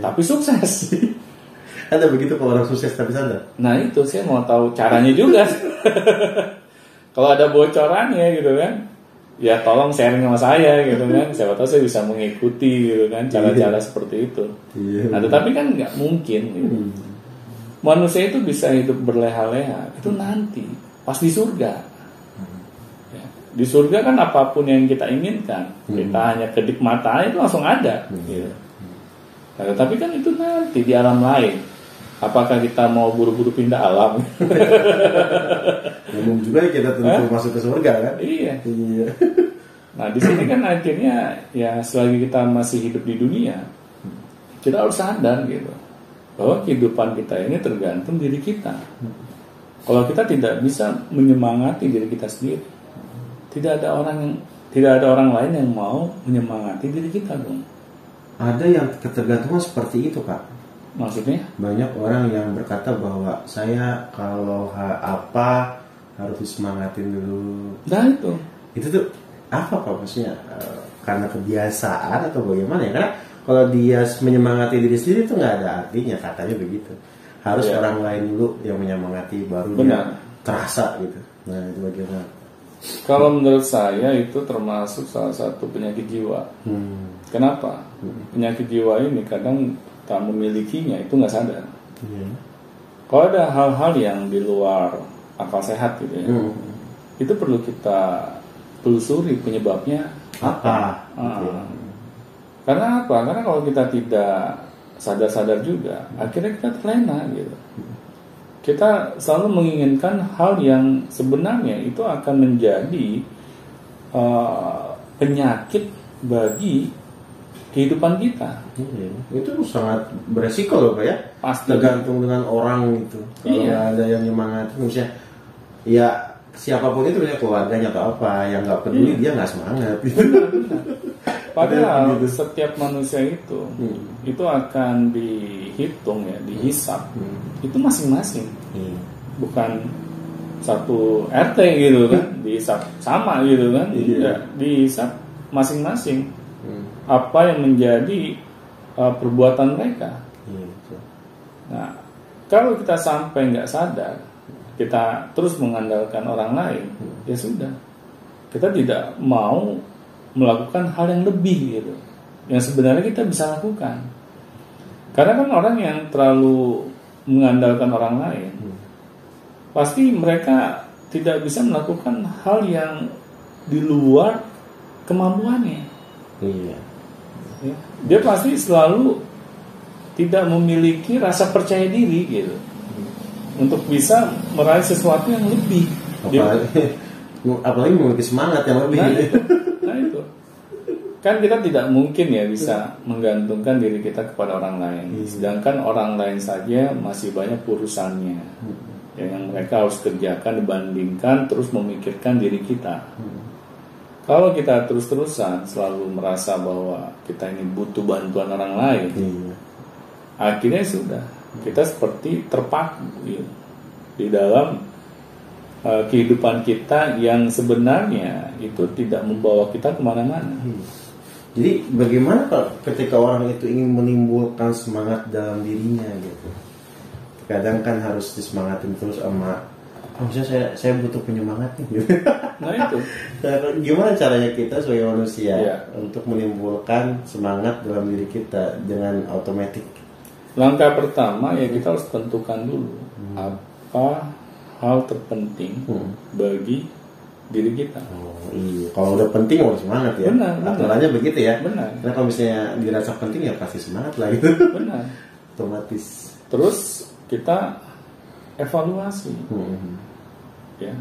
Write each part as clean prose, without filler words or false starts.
tapi sukses. Ada begitu kalau orang sukses tapi sadar. Nah itu saya mau tahu caranya juga. Kalau ada bocorannya gitu kan, ya tolong sharing sama saya gitu kan. Siapa tahu saya bisa mengikuti gitu kan cara-cara seperti itu. Nah tetapi kan nggak mungkin gitu. Manusia itu bisa hidup berleha-leha itu nanti pas di surga. Ya, di surga kan apapun yang kita inginkan, kita hanya kedip mata itu langsung ada. Gitu. Nah, tetapi kan itu nanti di alam lain. Apakah kita mau buru-buru pindah alam? Umum juga kita tentu masuk ke surga kan? Iya. Nah di sini kan akhirnya ya selagi kita masih hidup di dunia, kita harus sadar gitu bahwa kehidupan kita ini tergantung diri kita. Kalau kita tidak bisa menyemangati diri kita sendiri, tidak ada orang lain yang mau menyemangati diri kita dong. Ada yang ketergantungan seperti itu, Kak. Maksudnya? Banyak orang yang berkata bahwa saya kalau apa harus disemangatin dulu. Nah itu tuh apa Pak maksudnya? Karena kebiasaan atau bagaimana ya? Karena kalau dia menyemangati diri sendiri itu nggak ada artinya, katanya begitu. Harus orang lain dulu yang menyemangati baru dia terasa gitu. Nah itu bagaimana? Kalau menurut saya itu termasuk salah satu penyakit jiwa. Kenapa? Penyakit jiwa ini kadang tak memilikinya itu nggak sadar. Kalau ada hal-hal yang di luar akal sehat gitu ya, itu perlu kita telusuri penyebabnya apa. Karena apa? Karena kalau kita tidak sadar-sadar juga, akhirnya kita terlena gitu. Kita selalu menginginkan hal yang sebenarnya itu akan menjadi penyakit bagi kehidupan kita. Itu sangat beresiko loh Pak ya. Pasti. Tergantung dengan orang gitu. Kalau ada yang nyemangat, misalnya ya siapapun itu punya keluarganya atau apa yang nggak peduli dia nggak semangat. Padahal setiap manusia itu akan dihitung ya, dihisap. Itu masing-masing. Bukan satu RT gitu kan, dihisap sama gitu kan. Dihisap masing-masing. Apa yang menjadi perbuatan mereka. Nah, kalau kita sampai nggak sadar, kita terus mengandalkan orang lain, ya sudah, kita tidak mau melakukan hal yang lebih gitu, yang sebenarnya kita bisa lakukan. Karena kan orang yang terlalu mengandalkan orang lain, pasti mereka tidak bisa melakukan hal yang di luar kemampuannya. Ya, dia pasti selalu tidak memiliki rasa percaya diri gitu untuk bisa meraih sesuatu yang lebih. Apalagi memiliki semangat yang lebih. Nah itu kan kita tidak mungkin ya bisa menggantungkan diri kita kepada orang lain, sedangkan orang lain saja masih banyak urusannya yang mereka harus kerjakan dibandingkan terus memikirkan diri kita. Kalau kita terus-terusan selalu merasa bahwa kita ini butuh bantuan orang lain, akhirnya sudah kita seperti terpaku di dalam kehidupan kita yang sebenarnya itu tidak membawa kita kemana-mana. Jadi bagaimana Pak ketika orang itu ingin menimbulkan semangat dalam dirinya gitu? Kadang kan harus disemangatin terus sama misalnya saya butuh penyemangat nih gitu. Nah itu gimana caranya kita sebagai manusia untuk menimbulkan semangat dalam diri kita dengan otomatis? Langkah pertama ya kita harus tentukan dulu apa hal terpenting bagi diri kita. Kalau udah penting harus semangat ya. Aturannya begitu ya. Benar. Karena kalau misalnya dirasa penting ya pasti semangat lah gitu. Benar. Otomatis. Terus kita evaluasi. Ya.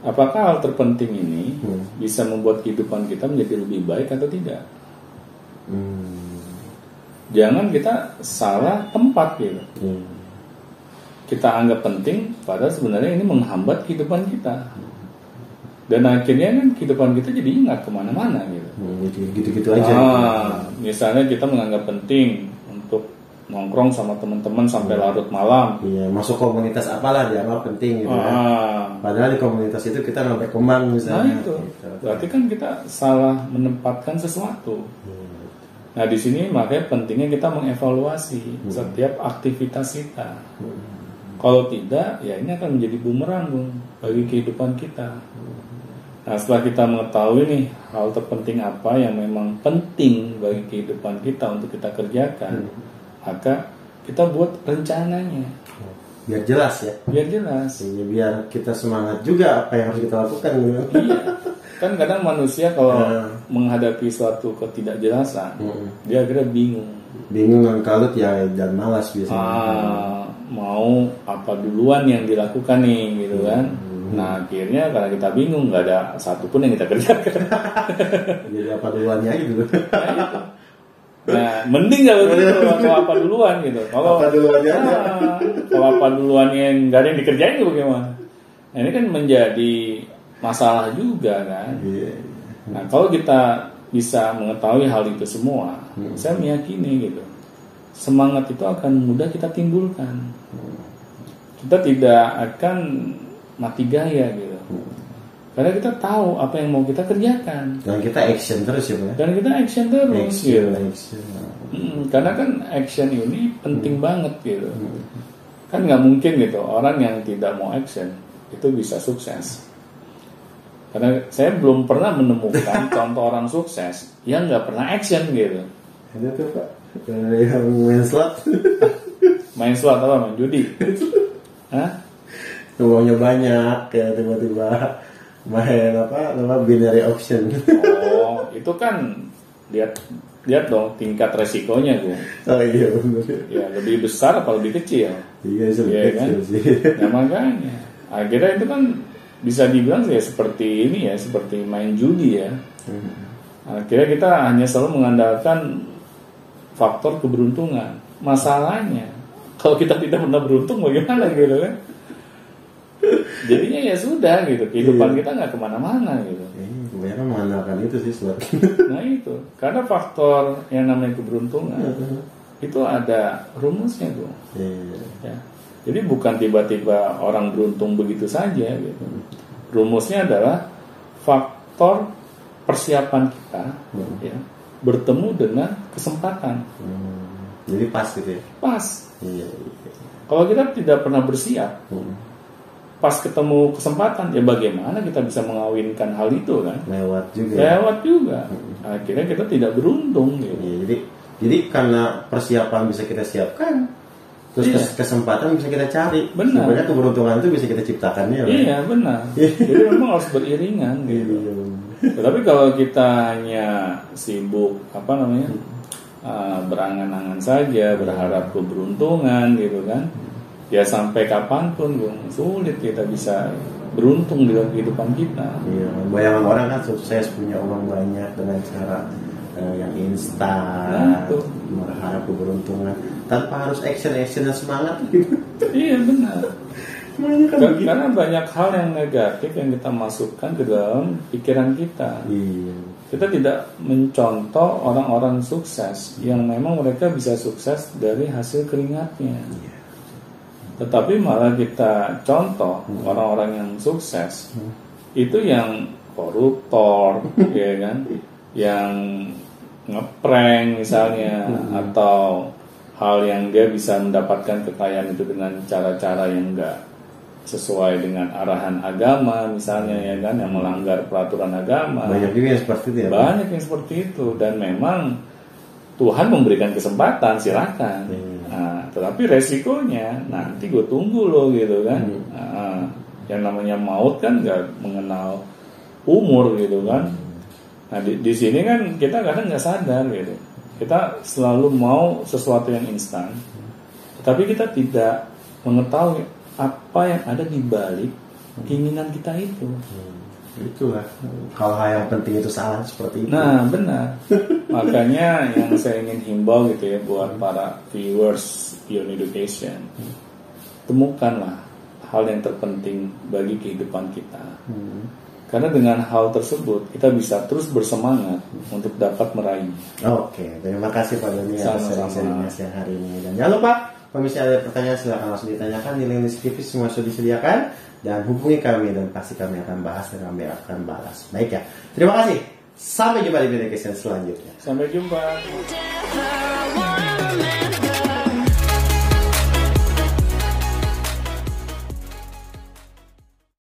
Apakah hal terpenting ini bisa membuat kehidupan kita menjadi lebih baik atau tidak? Jangan kita salah tempat gitu. Kita anggap penting, padahal sebenarnya ini menghambat kehidupan kita. Dan akhirnya kan kehidupan kita jadi nggak kemana-mana gitu. Gitu-gitu aja. Misalnya kita menganggap penting untuk nongkrong sama teman-teman sampai larut malam. Iya, masuk komunitas apalah dianggap penting gitu kan. Padahal di komunitas itu kita nggak berkembang misalnya. Nah itu, berarti kan kita salah menempatkan sesuatu. Nah di sini makanya pentingnya kita mengevaluasi setiap aktivitas kita. Kalau tidak, ya ini akan menjadi bumerang Bung, bagi kehidupan kita. Nah setelah kita mengetahui nih hal terpenting apa yang memang penting bagi kehidupan kita untuk kita kerjakan, maka kita buat rencananya. Biar jelas ya. Biar jelas. Ya, biar kita semangat juga apa yang harus kita lakukan. Iya. Kan kadang manusia kalau menghadapi suatu ketidakjelasan, dia akhirnya bingung. Bingung dan kalut ya dan malas biasanya. Mau apa duluan yang dilakukan nih gitu kan. Nah akhirnya karena kita bingung nggak ada satupun yang kita kerjakan. Jadi apa duluannya aja dulu. Nah mending kalau gitu kalau apa duluan gitu. Kalau apa duluannya aja. Kalau apa duluan yang nggak ada yang dikerjain bagaimana? Nah, ini kan menjadi masalah juga kan. Nah kalau kita bisa mengetahui hal itu semua, saya meyakini gitu. Semangat itu akan mudah kita timbulkan. Kita tidak akan mati gaya gitu. Karena kita tahu apa yang mau kita kerjakan. Dan kita action terus ya Pak. Dan kita action terus gitu. Action. Karena kan action ini penting banget gitu. Kan nggak mungkin gitu orang yang tidak mau action itu bisa sukses. Karena saya belum pernah menemukan contoh orang sukses yang nggak pernah action gitu. Ada tuh Pak. Yang main slot. Main slot apa? Main judi? Hah? Uangnya banyak kayak tiba-tiba main binary option. Oh, itu kan lihat dong tingkat resikonya gue. Oh iya benar. Ya lebih besar atau lebih kecil? Iya lebih kecil kan? sih. Nah makanya akhirnya itu kan bisa dibilang ya seperti ini ya, seperti main judi ya. Akhirnya kita hanya selalu mengandalkan faktor keberuntungan. Masalahnya kalau kita tidak pernah beruntung bagaimana gitu kan? Jadinya ya sudah gitu, kehidupan kita nggak kemana-mana gitu. Kebanyakan mengandalkan itu sih slot. Nah itu, karena faktor yang namanya keberuntungan itu ada rumusnya tuh. Ya. Jadi bukan tiba-tiba orang beruntung begitu saja gitu. Rumusnya adalah faktor persiapan kita ya, bertemu dengan kesempatan. Jadi pas gitu ya? Pas. Kalau kita tidak pernah bersiap, pas ketemu kesempatan, ya bagaimana kita bisa mengawinkan hal itu kan? Lewat juga. Akhirnya kita tidak beruntung gitu. Jadi karena persiapan bisa kita siapkan, terus kesempatan bisa kita cari. Benar. Sebenarnya keberuntungan itu bisa kita ciptakannya. Iya benar. Jadi memang harus beriringan gitu. Tapi kalau kita hanya sibuk berangan-angan saja, berharap keberuntungan gitu kan, ya sampai kapanpun sulit kita bisa beruntung dalam kehidupan kita. Iya, bayangan orang kan sukses punya uang banyak dengan cara yang instan, berharap keberuntungan tanpa harus action dan semangat gitu. Iya benar. Karena banyak hal yang negatif yang kita masukkan ke dalam pikiran kita. Iya. Kita tidak mencontoh orang-orang sukses yang memang mereka bisa sukses dari hasil keringatnya. Iya. Tetapi malah kita contoh orang-orang yang sukses itu yang koruptor, ya kan, yang ngeprank misalnya, atau hal yang dia bisa mendapatkan kekayaan itu dengan cara-cara yang enggak sesuai dengan arahan agama misalnya, ya kan, yang melanggar peraturan agama. Banyak juga yang seperti itu ya. Banyak yang seperti itu, dan memang Tuhan memberikan kesempatan, silakan. Nah, tetapi resikonya nanti gue tunggu lo gitu kan. Yang namanya maut kan nggak mengenal umur gitu kan. Nah di sini kan kita kadang nggak sadar gitu. Kita selalu mau sesuatu yang instan, tapi kita tidak mengetahui apa yang ada di balik keinginan kita itu. Itulah hal-hal yang penting itu salah seperti itu. Nah benar. Makanya yang saya ingin himbau gitu ya buat para viewers Beyond Education, temukanlah hal yang terpenting bagi kehidupan kita. Karena dengan hal tersebut kita bisa terus bersemangat untuk dapat meraihnya. Oke, terima kasih Pak Doni atas sharing-sharingnya siang hari ini. Dan jangan lupa, kalau misalnya ada pertanyaan silakan langsung ditanyakan di link deskripsi, semua sudah disediakan, dan hubungi kami dan pasti kami akan bahas dan kami akan balas. Baik ya, terima kasih. Sampai jumpa di podcast yang selanjutnya. Sampai jumpa.